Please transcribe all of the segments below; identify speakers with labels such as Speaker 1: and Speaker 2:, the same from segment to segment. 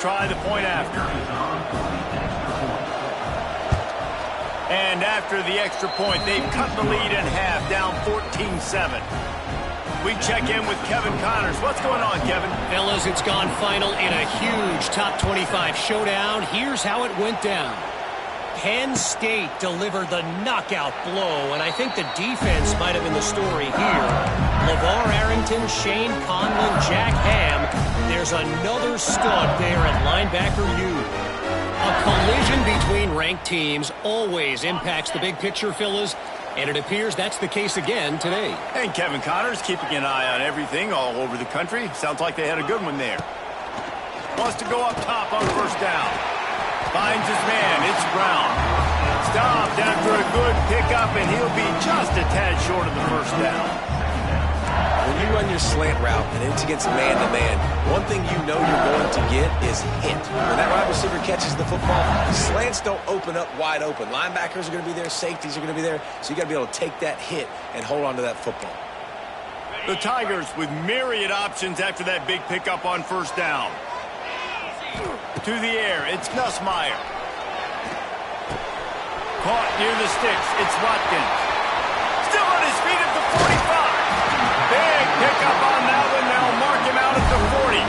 Speaker 1: try the point after. And after the extra point, they've cut the lead in half, down 14-7. We check in with Kevin Connors. What's going on, Kevin?
Speaker 2: Fellas, it's gone final in a huge top 25 showdown. Here's how it went down. Penn State delivered the knockout blow, and I think the defense might have been the story here. LeVar Arrington, Shane Conlon, Jack Ham. There's another stud there at linebacker U. A collision between ranked teams always impacts the big picture, fellas, and it appears that's the case again today.
Speaker 1: And Kevin Connors keeping an eye on everything all over the country. Sounds like they had a good one there. Wants to go up top on first down. Finds his man. It's Brown. Stopped after a good pickup, and he'll be just a tad short of the first down.
Speaker 3: When you run your slant route and it's against man-to-man, one thing you know you're going to get is hit. When that wide receiver catches the football, slants don't open up wide open. Linebackers are going to be there. Safeties are going to be there. So you got to be able to take that hit and hold on to that football.
Speaker 1: The Tigers with myriad options after that big pickup on first down. To the air, it's Nussmeier. Caught near the sticks, it's Watkins. Still on his feet at the 45. Big pickup on that one, they'll mark him out at the 40.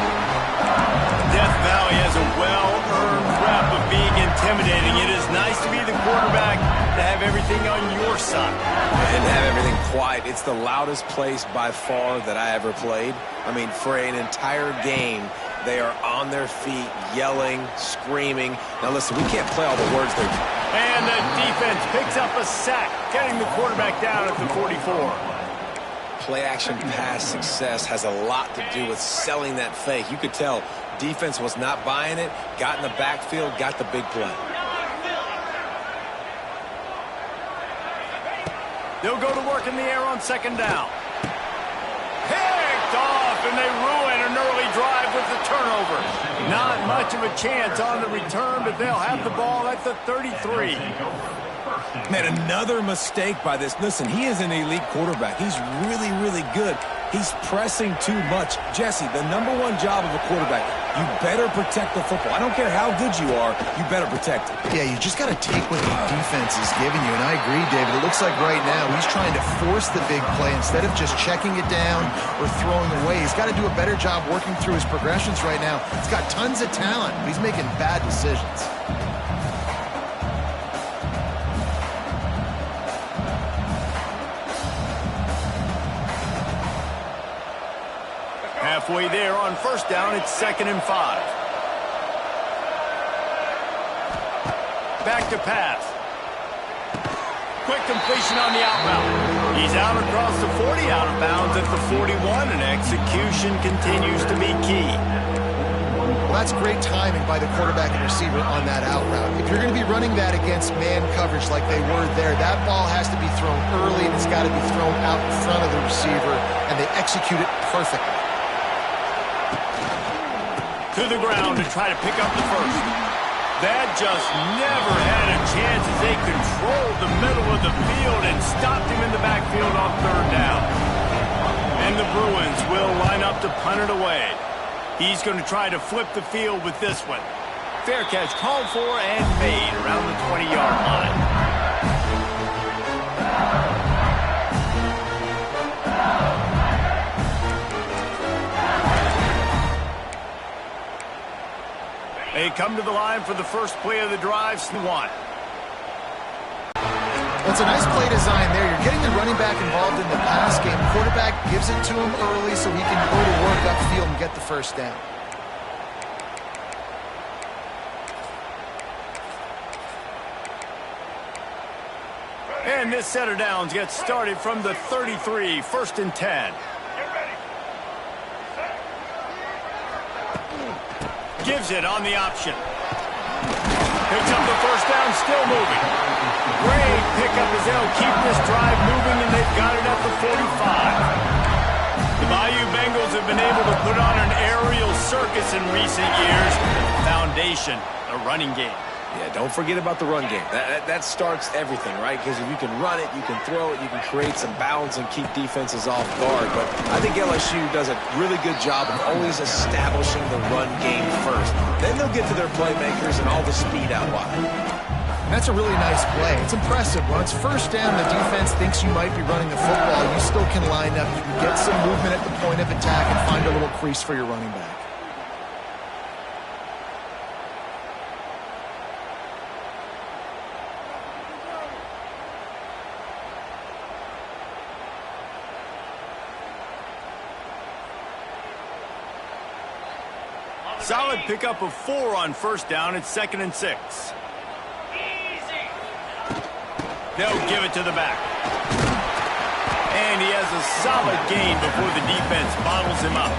Speaker 1: Death Valley has a well-earned rep of being intimidating. It is nice to be the quarterback, to have everything on your side.
Speaker 3: And have everything quiet. It's the loudest place by far that I ever played. I mean, for an entire game, they are on their feet, yelling, screaming. Now listen, we can't play all the words they're doing.
Speaker 1: And the defense picks up a sack, getting the quarterback down at the 44.
Speaker 3: Play-action pass success has a lot to do with selling that fake. You could tell defense was not buying it, got in the backfield, got the big play.
Speaker 1: They'll go to work in the air on second down. Picked off, and they ruin an early drive with the turnover. Not much of a chance on the return, but they'll have the ball at the 33.
Speaker 4: Man, another mistake by this. Listen, he is an elite quarterback. He's really, really good. He's pressing too much. Jesse, the number one job of a quarterback, you better protect the football. I don't care how good you are, you better protect it.
Speaker 5: Yeah, you just got to take what the defense is giving you, and I agree, David. It looks like right now he's trying to force the big play instead of just checking it down or throwing away. He's got to do a better job working through his progressions right now. He's got tons of talent, but he's making bad decisions.
Speaker 1: Halfway there on first down, it's 2nd and 5. Back to pass. Quick completion on the out route. He's out across the 40, out of bounds at the 41, and execution continues to be key.
Speaker 5: Well, that's great timing by the quarterback and receiver on that out route. If you're going to be running that against man coverage like they were there, that ball has to be thrown early, and it's got to be thrown out in front of the receiver, and they execute it perfectly.
Speaker 1: To the ground to try to pick up the first. That just never had a chance as they controlled the middle of the field and stopped him in the backfield on third down. And the Bruins will line up to punt it away. He's going to try to flip the field with this one. Fair catch called for and made around the 20-yard line. They come to the line for the first play of the drive. One.
Speaker 5: It's a nice play design there. You're getting the running back involved in the pass game. Quarterback gives it to him early so he can go to work upfield and get the first down.
Speaker 1: And this set of downs gets started from the 33, 1st and 10. Gives it on the option. Picks up the first down, still moving. Great pickup as they'll keep this drive moving, and they've got it at the 45. The Bayou Bengals have been able to put on an aerial circus in recent years. Foundation, a running game.
Speaker 3: Yeah, don't forget about the run game. That starts everything, right? Because if you can run it, you can throw it, you can create some balance and keep defenses off guard. But I think LSU does a really good job of always establishing the run game first. Then they'll get to their playmakers and all the speed out wide.
Speaker 5: That's a really nice play. It's impressive. When it's first down, the defense thinks you might be running the football. You still can line up. You can get some movement at the point of attack and find a little crease for your running back.
Speaker 1: Solid pickup of 4 on first down. It's 2nd and 6. They'll give it to the back. And he has a solid gain before the defense bottles him up.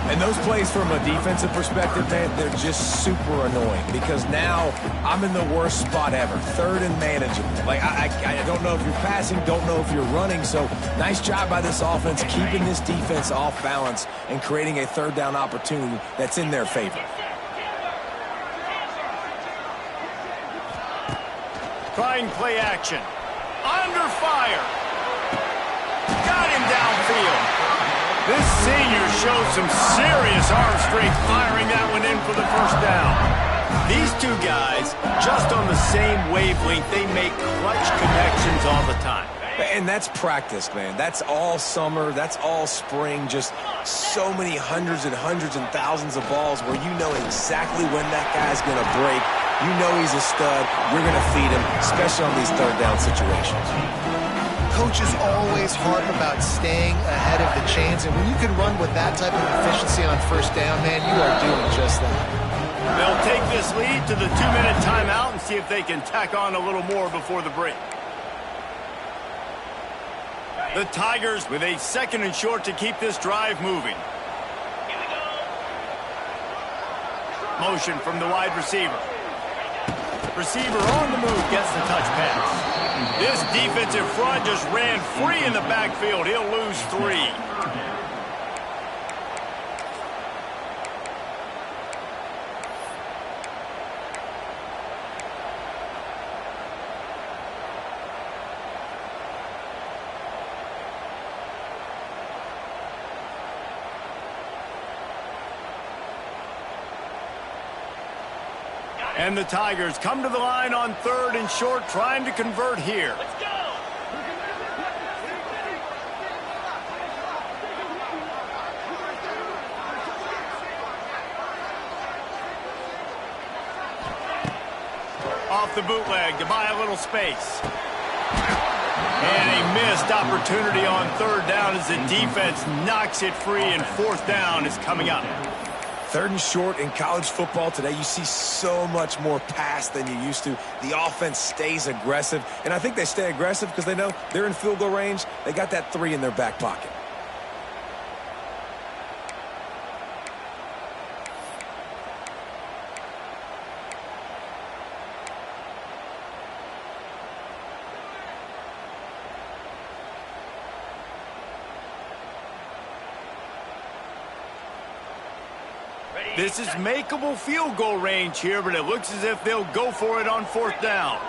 Speaker 4: And those plays from a defensive perspective, man, they're just super annoying because now I'm in the worst spot ever. 3rd and manageable. Like, I don't know if you're passing, don't know if you're running. So nice job by this offense keeping this defense off balance and creating a 3rd down opportunity that's in their favor.
Speaker 1: Trying play action. Under fire. Got him downfield. This senior shows some serious arm strength firing that one in for the first down. These two guys, just on the same wavelength, they make clutch connections all the time.
Speaker 4: And that's practice, man. That's all summer. That's all spring. Just so many hundreds and thousands of balls where you know exactly when that guy's going to break. You know he's a stud. You're going to feed him, especially on these 3rd down situations.
Speaker 5: Coaches always harp about staying ahead of the chains, and when you can run with that type of efficiency on first down, man, you are doing just that.
Speaker 1: They'll take this lead to the 2-minute timeout and see if they can tack on a little more before the break. The Tigers with a 2nd and short to keep this drive moving. Motion from the wide receiver. Receiver on the move gets the touch pass. This defensive front just ran free in the backfield. He'll lose 3. And the Tigers come to the line on 3rd and short, trying to convert here. Let's go! Off the bootleg to buy a little space. And a missed opportunity on 3rd down as the defense knocks it free, and 4th down is coming up.
Speaker 4: 3rd and short in college football today, you see so much more pass than you used to. The offense stays aggressive, and I think they stay aggressive because they know they're in field goal range. They got that 3 in their back pocket.
Speaker 1: This is makeable field goal range here, but it looks as if they'll go for it on 4th down.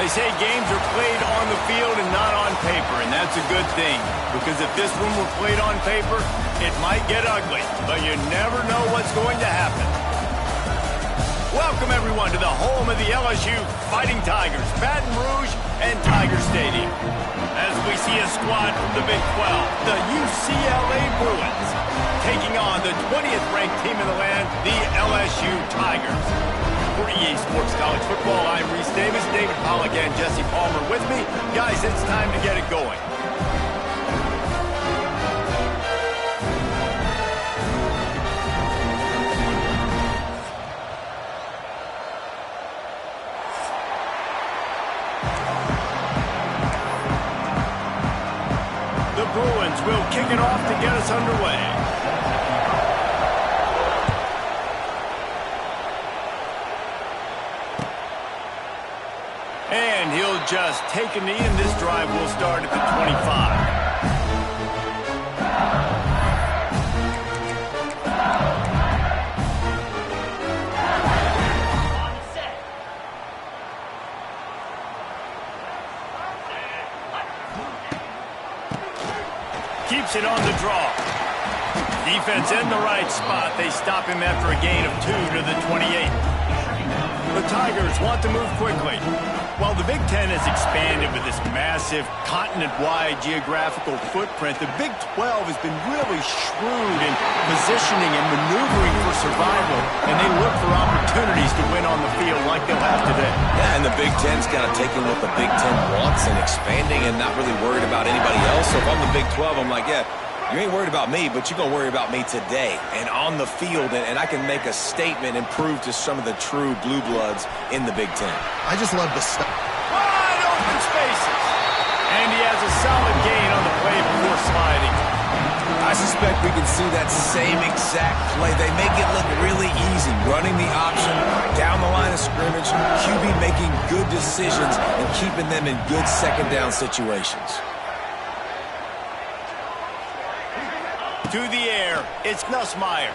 Speaker 1: They say games are played on the field and not on paper, and that's a good thing. Because if this one were played on paper, it might get ugly. But you never know what's going to happen. Welcome, everyone, to the home of the LSU Fighting Tigers, Baton Rouge and Tiger Stadium. As we see a squad from the Big 12, the UCLA Bruins, taking on the 20th ranked team in the land, the LSU Tigers. For EA Sports College Football, I'm Reese Davis, David Pollack, and Jesse Palmer with me. Guys, it's time to get it going. The Bruins will kick it off to get us underway. And he'll just take a knee, and this drive will start at the 25. Keeps it on the draw. Defense in the right spot. They stop him after a gain of 2 to the 28. The Tigers want to move quickly. While the Big Ten has expanded with this massive continent-wide geographical footprint, the Big 12 has been really shrewd in positioning and maneuvering for survival, and they look for opportunities to win on the field like they'll have today.
Speaker 3: Yeah, and the Big Ten's kind of taking what the Big Ten wants and expanding and not really worried about anybody else. So if I'm the Big 12, I'm like, yeah, you ain't worried about me, but you're going to worry about me today and on the field, and I can make a statement and prove to some of the true blue bloods in the Big Ten.
Speaker 5: I just love the stuff.
Speaker 1: Wide open spaces. And he has a solid gain on the play before sliding.
Speaker 3: I suspect we can see that same exact play. They make it look really easy, running the option down the line of scrimmage, QB making good decisions and keeping them in good second down situations.
Speaker 1: To the air, it's Nussmeier.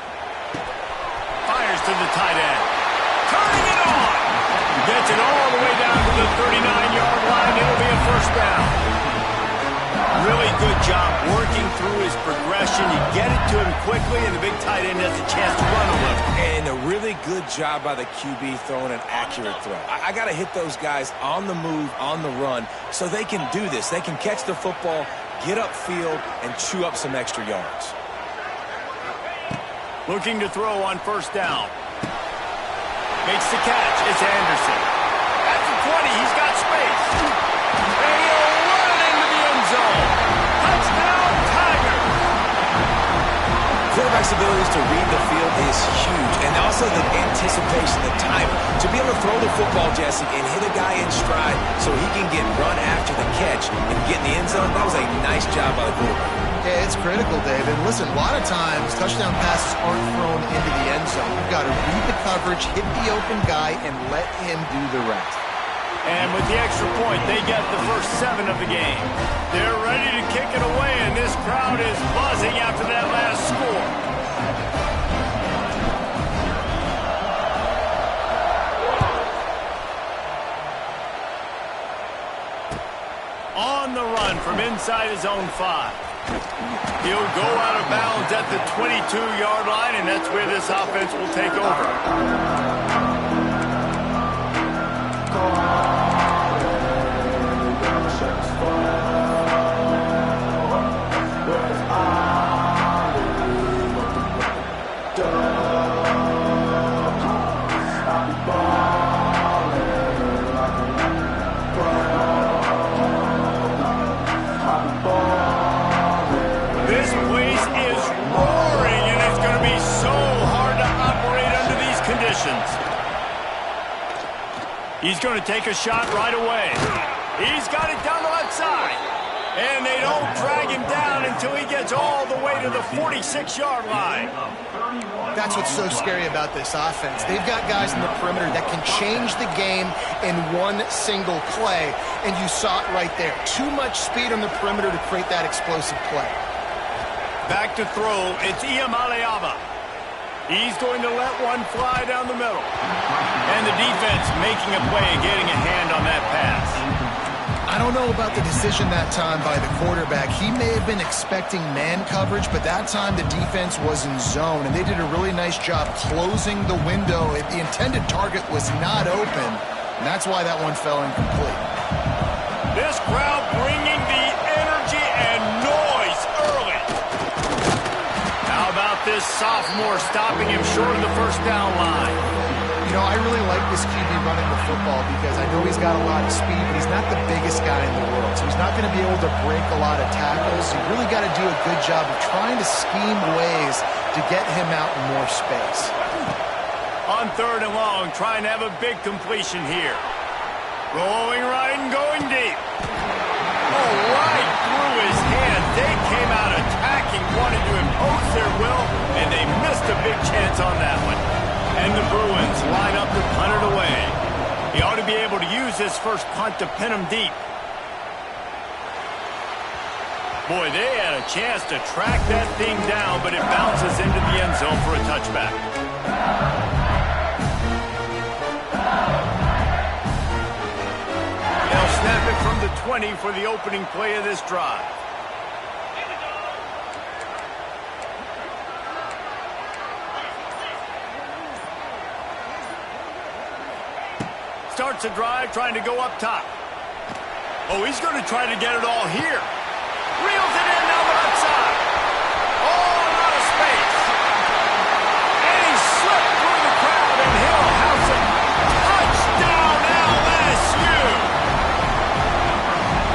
Speaker 1: Fires to the tight end. Turning it on. Gets it all the way down to the 39-yard line. It'll be a first down. Really good job working through his progression. You get it to him quickly, and the big tight end has a chance to run a little.
Speaker 3: And a really good job by the QB throwing an accurate throw. I got to hit those guys on the move, on the run, so they can do this. They can catch the football, get upfield, and chew up some extra yards.
Speaker 1: Looking to throw on first down. Makes the catch. It's Anderson. At the 20, he's got space. And he'll run into the end zone. Touchdown, Tigers.
Speaker 3: Quarterback's abilities to read the field is huge. And also the anticipation, the time. To be able to throw the football, Jesse, and hit a guy in stride so he can get run after the catch and get in the end zone, that was a nice job by the quarterback.
Speaker 5: Yeah, it's critical, David. Listen, a lot of times touchdown passes aren't thrown into the end zone. You've got to read the coverage, hit the open guy, and let him do the rest.
Speaker 1: And with the extra point, they get the first 7 of the game. They're ready to kick it away, and this crowd is buzzing after that last score. On the run from inside his own 5. He'll go out of bounds at the 22-yard line, and that's where this offense will take over. He's going to take a shot right away. He's got it down the left side. And they don't drag him down until he gets all the way to the 46-yard line.
Speaker 5: That's what's so scary about this offense. They've got guys in the perimeter that can change the game in one single play, and you saw it right there. Too much speed on the perimeter to create that explosive play.
Speaker 1: Back to throw, it's Iamaleava. He's going to let one fly down the middle. And the defense making a play and getting a hand on that pass.
Speaker 5: I don't know about the decision that time by the quarterback. He may have been expecting man coverage, but that time the defense was in zone, and they did a really nice job closing the window. The intended target was not open, and that's why that one fell incomplete.
Speaker 1: This crowd bringing the energy and noise early. How about this sophomore stopping him short of the first down line?
Speaker 5: You know, I really like this QB running the football because I know he's got a lot of speed, but he's not the biggest guy in the world. So he's not going to be able to break a lot of tackles. You really got to do a good job of trying to scheme ways to get him out in more space.
Speaker 1: On 3rd and long, trying to have a big completion here. Rolling right and going deep. Oh, right through his hands. They came out attacking, wanted to impose their will, and they missed a big chance on that one. And the Bruins line up to punt it away. He ought to be able to use this first punt to pin him deep. Boy, they had a chance to track that thing down, but it bounces into the end zone for a touchback. They'll snap it from the 20 for the opening play of this drive. Starts a drive, trying to go up top. Oh, he's going to try to get it all here. Reels it in down the left side. Oh, a lot of space. And he slipped through the crowd, and he'll house it. Touchdown, LSU.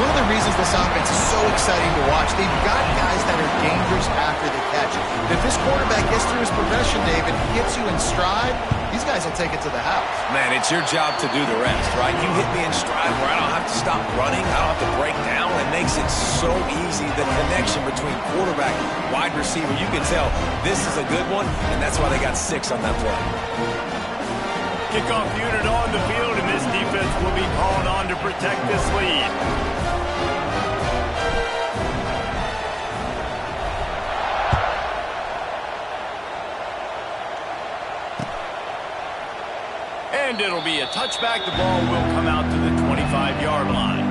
Speaker 5: One of the reasons this offense is so exciting to watch, they've got guys that are dangerous after the catch. If this quarterback gets through his progression, David, hits you in stride, these guys will take it to the house.
Speaker 3: Man, it's your job to do the rest, right? You hit me in stride where I don't have to stop running. I don't have to break down. It makes it so easy. The connection between quarterback and wide receiver, you can tell this is a good one, and that's why they got 6 on that play.
Speaker 1: Kickoff unit on the field, and this defense will be called on to protect this lead. And it'll be a touchback. The ball will come out to the 25-yard line.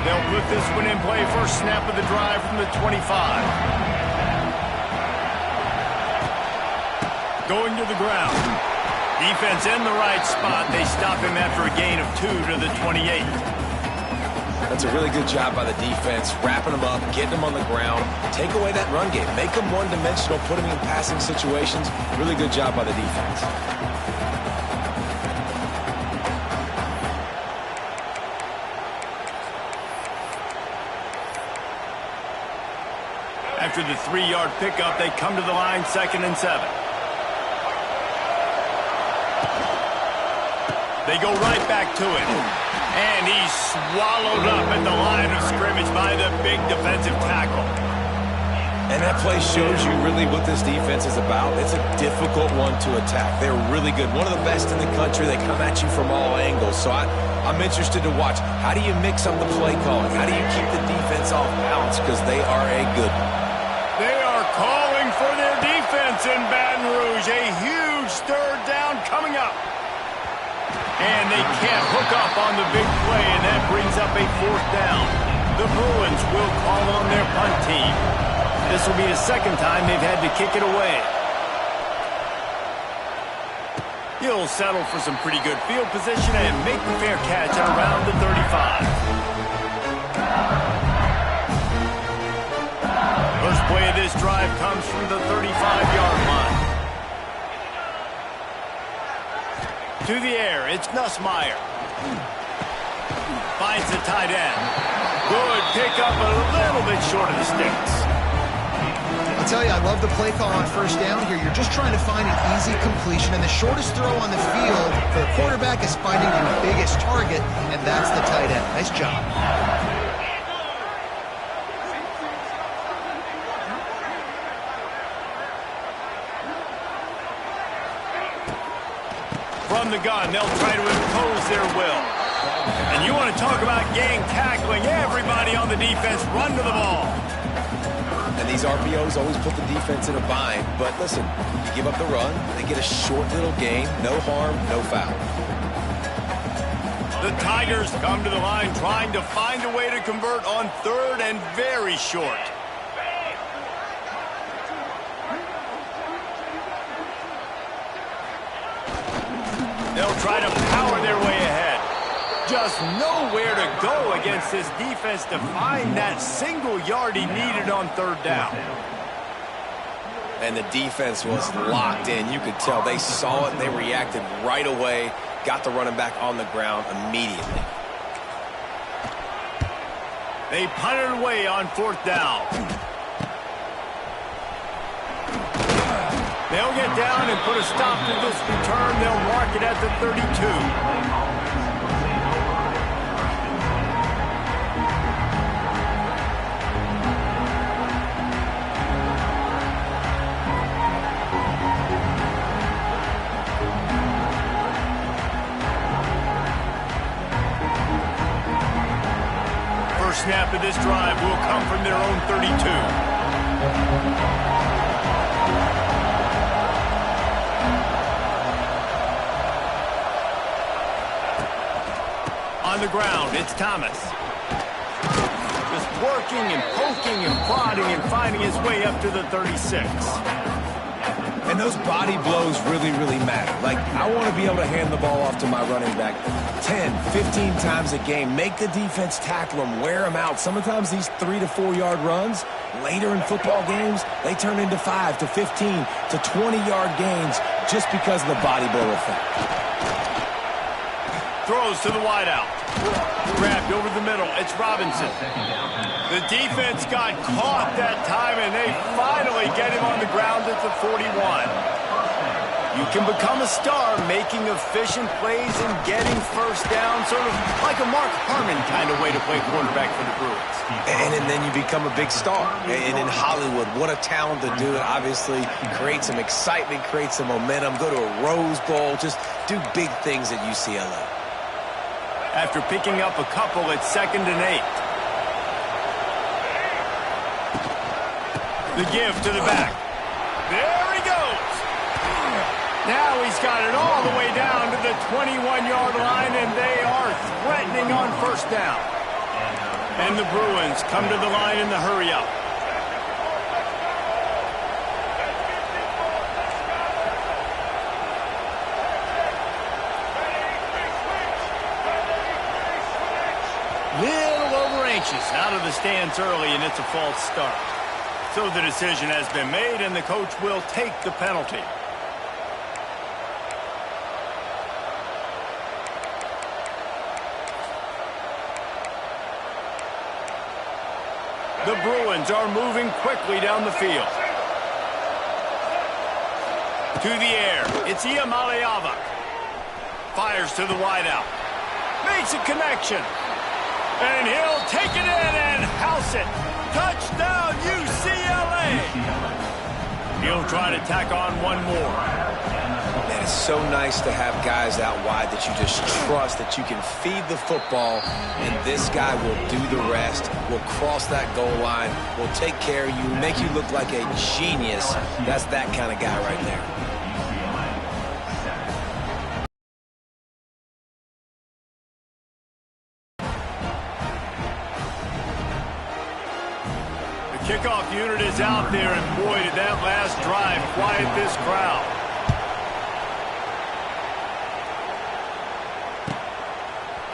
Speaker 1: They'll put this one in play. First snap of the drive from the 25. Going to the ground. Defense in the right spot. They stop him after a gain of 2 to the 28.
Speaker 3: That's a really good job by the defense, wrapping them up, getting them on the ground, take away that run game, make them one-dimensional, put them in passing situations. Really good job by the defense.
Speaker 1: After the 3-yard pickup, they come to the line, 2nd and 7. They go right back to it. And he's swallowed up at the line of scrimmage by the big defensive tackle.
Speaker 3: And that play shows you really what this defense is about. It's a difficult one to attack. They're really good. One of the best in the country. They come at you from all angles. So I'm interested to watch. How do you mix up the play calling? How do you keep the defense off balance? Because they are a good one.
Speaker 1: They are calling for their defense in Baton Rouge. A huge 3rd down coming up. And they can't hook up on the big play, and that brings up a 4th down. The Bruins will call on their punt team. This will be the 2nd time they've had to kick it away. He'll settle for some pretty good field position and make the fair catch at around the 35. First play of this drive comes from the 35-yard line. To the air, it's Nussmeier. Finds the tight end. Good pick up, a little bit short of the sticks.
Speaker 5: I'll tell you, I love the play call on 1st down here. You're just trying to find an easy completion, and the shortest throw on the field for the quarterback is finding your biggest target, and that's the tight end. Nice job.
Speaker 1: From the gun, they'll try to impose their will. And you want to talk about gang tackling. Everybody on the defense run to the ball.
Speaker 3: And these RPOs always put the defense in a bind. But listen, you give up the run, they get a short little gain. No harm, no foul.
Speaker 1: The Tigers come to the line trying to find a way to convert on third and very short. They'll try to power their way ahead. Just nowhere to go against this defense to find that single yard he needed on third down.
Speaker 3: And the defense was locked in. You could tell they saw it. They reacted right away. Got the running back on the ground immediately.
Speaker 1: They punted away on fourth down. They'll get down and put a stop to this return. They'll mark it at the 32. Snap of this drive will come from their own 32. On the ground, it's Thomas. Just working and poking and prodding and finding his way up to the 36.
Speaker 4: And those body blows really, really matter. Like, I want to be able to hand the ball off to my running back 10, 15 times a game. Make the defense tackle them, wear them out. Sometimes these 3 to 4 yard runs, later in football games, they turn into 5 to 15 to 20 yard gains just because of the body blow effect.
Speaker 1: Throws to the wideout. Grabbed over the middle. It's Robinson. The defense got caught that time, and they finally get him on the ground at the 41. You can become a star making efficient plays and getting first down, sort of like a Mark Harmon kind of way to play quarterback for the Bruins.
Speaker 3: And then you become a big star. And in Hollywood, what a talent to do it. Obviously, create some excitement, create some momentum, go to a Rose Bowl, just do big things at UCLA.
Speaker 1: After picking up a couple, it's 2nd and 8. The give to the back. There he goes. Now he's got it all the way down to the 21-yard line, and they are threatening on first down. And the Bruins come to the line in the hurry-up. Little over anxious out of the stands early, and it's a false start. So the decision has been made, and the coach will take the penalty. The Bruins are moving quickly down the field. To the air, it's Iamaleava. Fires to the wideout. Makes a connection. And he'll take it in and house it. Touchdown, UCLA! He'll try to tack on one more.
Speaker 3: Man, it's so nice to have guys out wide that you just trust that you can feed the football, and this guy will do the rest, will cross that goal line, will take care of you, make you look like a genius. That's that kind of guy right there.
Speaker 1: Kickoff unit is out there, and boy, did that last drive quiet this crowd.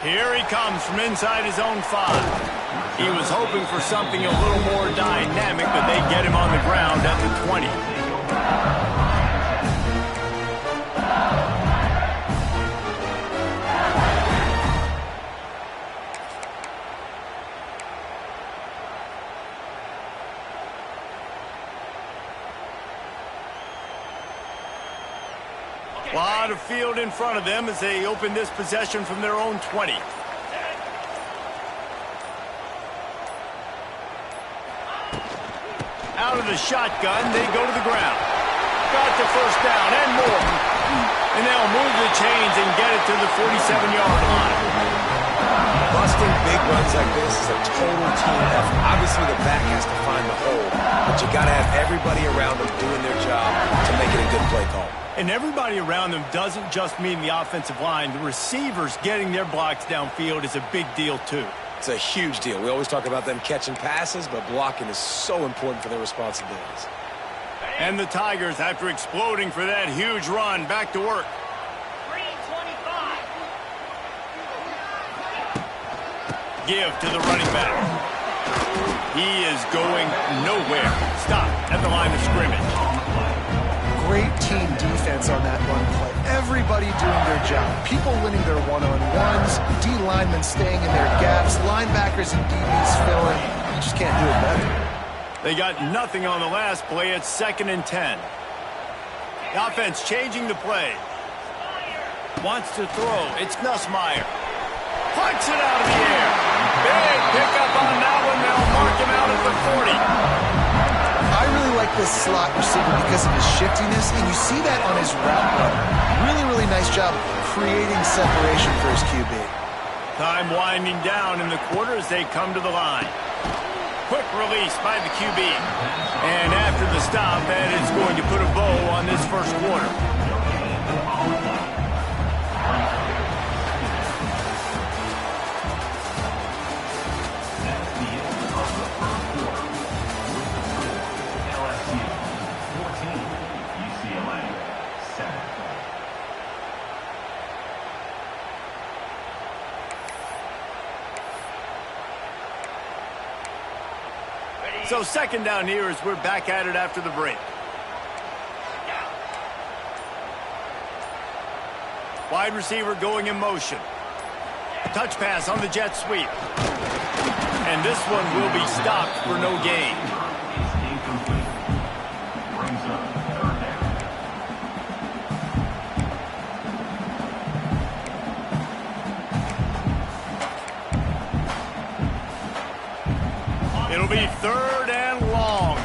Speaker 1: Here he comes from inside his own 5. He was hoping for something a little more dynamic, but they get him on the ground at the 20. A lot of field in front of them as they open this possession from their own 20. Out of the shotgun, they go to the ground. Got the first down and more. And they'll move the chains and get it to the 47-yard line.
Speaker 3: Busting big runs like this is a total team effort. Obviously, the back has to find the hole, but you got to have everybody around them doing their job to make it a good play call.
Speaker 1: And everybody around them doesn't just mean the offensive line. The receivers getting their blocks downfield is a big deal, too.
Speaker 3: It's a huge deal. We always talk about them catching passes, but blocking is so important for their responsibilities.
Speaker 1: And the Tigers, after exploding for that huge run, back to work.
Speaker 2: 325.
Speaker 1: Give to the running back. He is going nowhere. Stop at the line of scrimmage.
Speaker 5: Great team defense on that run play. Everybody doing their job. People winning their one-on-ones, D linemen staying in their gaps, linebackers and DBs filling. You just can't do it better.
Speaker 1: They got nothing on the last play. It's 2nd and 10. The offense changing the play. Wants to throw. It's Nussmeier. Punts it out of the air. Big pickup on that one. They'll mark him out at the 40.
Speaker 5: I really like this slot receiver because of his shiftiness, and you see that on his route run. Really, really nice job creating separation for his QB.
Speaker 1: Time winding down in the quarter as they come to the line. Quick release by the QB. And after the stop, that is going to put a bow on this first quarter.
Speaker 6: LSU 14, UCLA 7.
Speaker 1: So 2nd down here as we're back at it after the break. Wide receiver going in motion. Touch pass on the jet sweep. And this one will be stopped for no gain.
Speaker 6: Is incomplete. Brings up 3rd down.
Speaker 1: It'll be 3rd and long.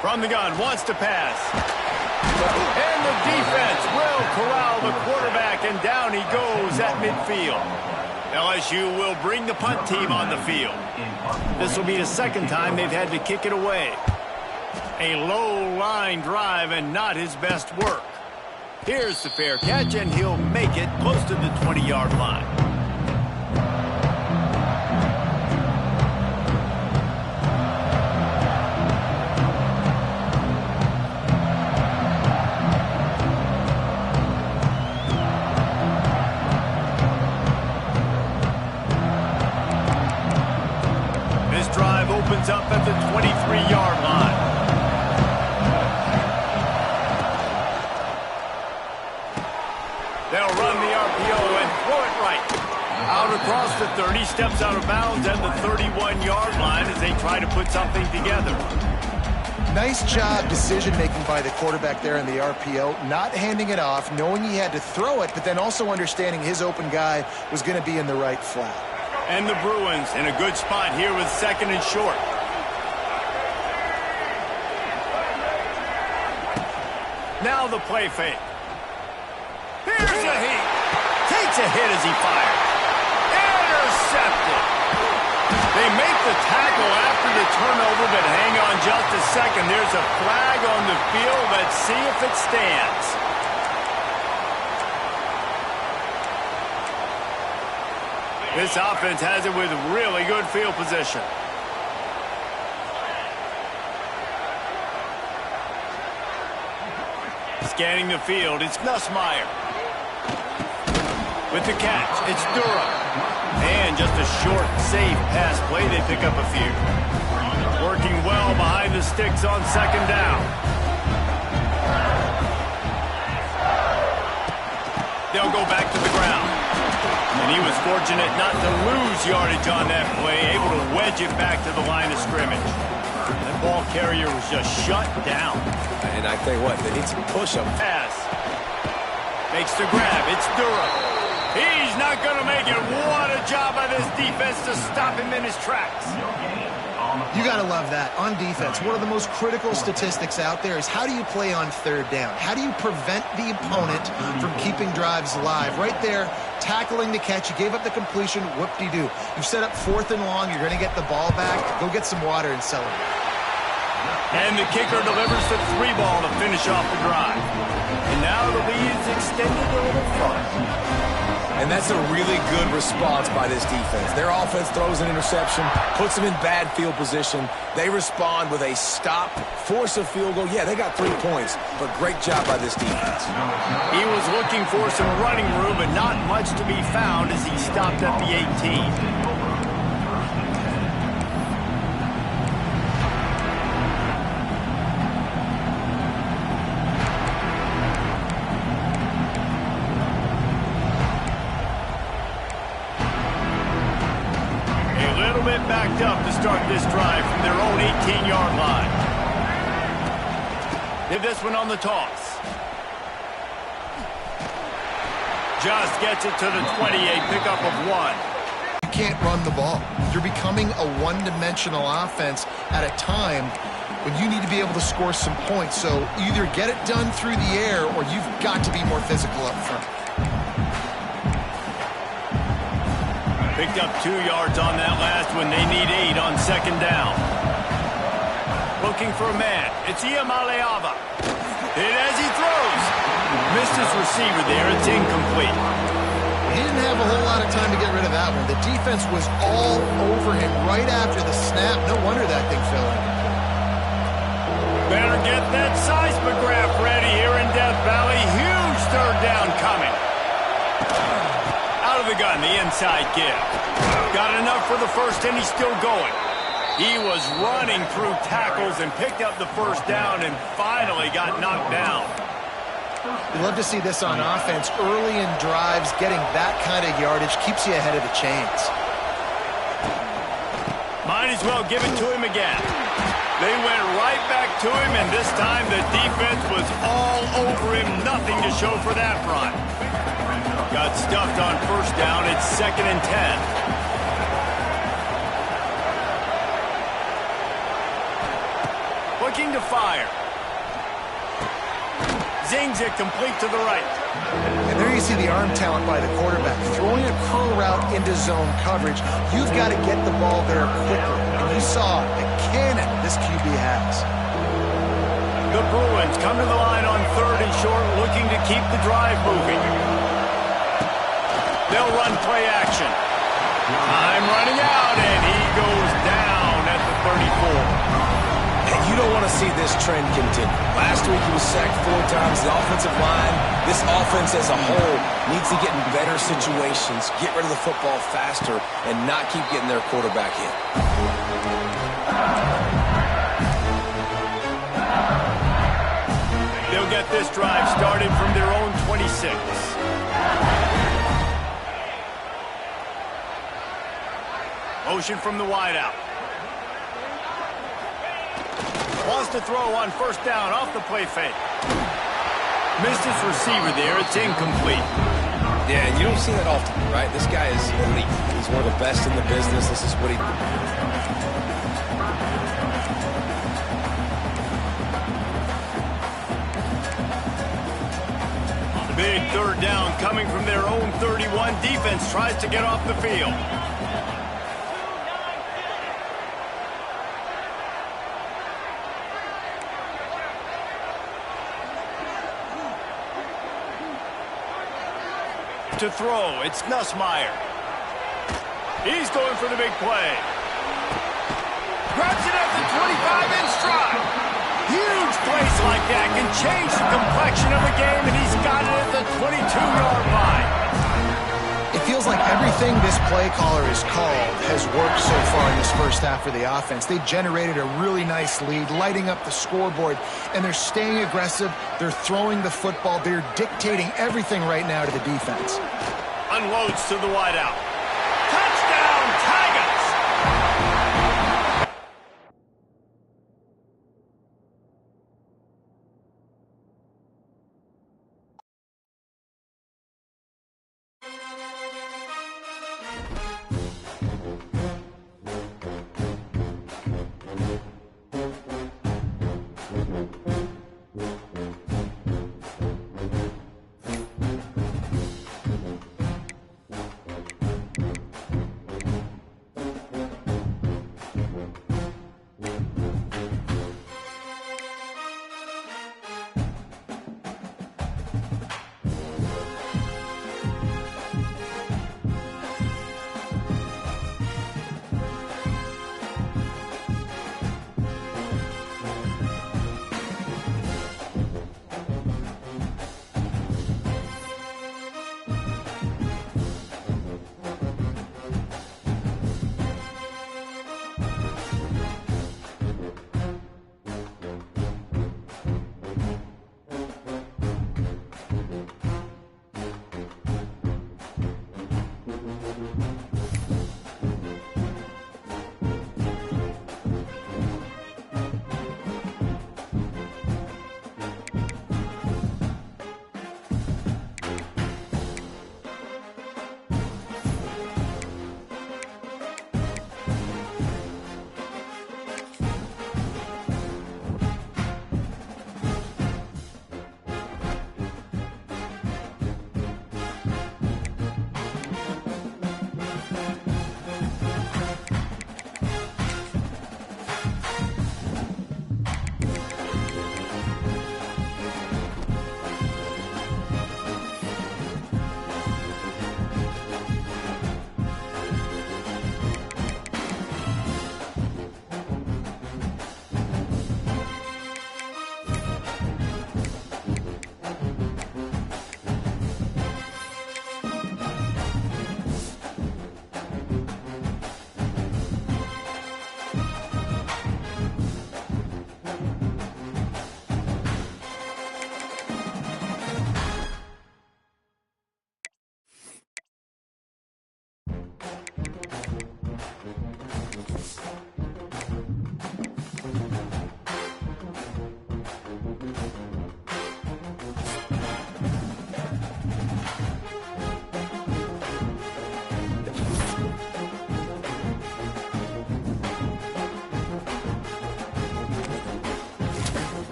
Speaker 1: From the gun, wants to pass. And the defense will corral the quarterback, and down he goes at midfield. LSU will bring the punt team on the field. This will be the 2nd time they've had to kick it away. A low line drive and not his best work. Here's the fair catch, and he'll make it close to the 20-yard line. This drive opens up at the 23-yard line. They'll run the RPO and throw it right. Out across the 30, steps out of bounds at the 31-yard line as they try to put something together.
Speaker 5: Nice job decision-making by the quarterback there in the RPO, not handing it off, knowing he had to throw it, but then also understanding his open guy was going to be in the right flat.
Speaker 1: And the Bruins in a good spot here with 2nd and short. Now the play fake. Here's a heat. Takes a hit as he fires. Intercepted. They make the tackle after the turnover, but hang on just a second. There's a flag on the field. Let's see if it stands. This offense has it with really good field position. Scanning the field, it's Nussmeier. With the catch, it's Durham. And just a short, safe pass play, they pick up a few. Working well behind the sticks on 2nd down. They'll go back to the ground. And he was fortunate not to lose yardage on that play, able to wedge it back to the line of scrimmage. That ball carrier was just shut down.
Speaker 3: And I tell you what, they need to push him.
Speaker 1: Pass. Makes the grab. It's Durham. He's not going to make it. What a job by this defense to stop him in his tracks.
Speaker 5: You got to love that. On defense, one of the most critical statistics out there is how do you play on third down? How do you prevent the opponent from keeping drives alive? Right there, tackling the catch. You gave up the completion. Whoop-de-doo. You've set up 4th and long. You're going to get the ball back. Go get some water and celebrate.
Speaker 1: And the kicker delivers the 3 ball to finish off the drive. And now the lead is extended a little further.
Speaker 4: And that's a really good response by this defense. Their offense throws an interception, puts them in bad field position. They respond with a stop, force a field goal. Yeah, they got 3 points, but great job by this defense.
Speaker 1: He was looking for some running room, but not much to be found as he stopped at the 18. Backed up to start this drive from their own 18-yard line. Did this one on the toss. Just gets it to the 28, pickup of 1.
Speaker 5: You can't run the ball. You're becoming a one-dimensional offense at a time when you need to be able to score some points. So either get it done through the air or you've got to be more physical up front.
Speaker 1: Picked up 2 yards on that last one. They need 8 on 2nd down. Looking for a man. It's Iamaleava. Hit as he throws. Missed his receiver there. It's incomplete.
Speaker 5: He didn't have a whole lot of time to get rid of that one. The defense was all over him right after the snap. No wonder that thing fell in.
Speaker 1: Better get that seismograph ready here in Death Valley. Huge 3rd down coming. Out of the gun, the inside give. Got enough for the first, and he's still going. He was running through tackles and picked up the 1st down and finally got knocked down.
Speaker 5: We love to see this on offense. Early in drives, getting that kind of yardage keeps you ahead of the chains.
Speaker 1: Might as well give it to him again. They went right back to him, and this time the defense was all over him. Nothing to show for that run. Got stuffed on 1st down. It's 2nd and 10. Looking to fire. Zings it complete to the right.
Speaker 5: And there you see the arm talent by the quarterback. Throwing a curl route into zone coverage, you've got to get the ball there quickly. And you saw the cannon this QB has.
Speaker 1: The Bruins come to the line on 3rd and short, looking to keep the drive moving. They'll run play action. Time running out, and he goes down at the 34.
Speaker 4: And you don't want to see this trend continue. Last week he was sacked 4 times. The offensive line, this offense as a whole, needs to get in better situations, get rid of the football faster, and not keep getting their quarterback hit.
Speaker 1: They'll get this drive started from their own 26. Motion from the wideout. Wants to throw on 1st down off the play fake. Missed his receiver there. It's incomplete.
Speaker 3: Yeah, and you don't see that often, right? This guy is elite. He's one of the best in the business. This is what he...
Speaker 1: Big 3rd down coming from their own 31. Defense tries to get off the field. To throw, it's Nussmeier. He's going for the big play. Grabs it at the 25 in stride. Huge plays like that can change the complexion of a game, and he's got it at the 22-yard line.
Speaker 5: It feels like everything this play caller has called has worked so far in this 1st half for the offense. They generated a really nice lead, lighting up the scoreboard, and they're staying aggressive. They're throwing the football. They're dictating everything right now to the defense.
Speaker 1: Unloads to the wideout. Touchdown, Tigers!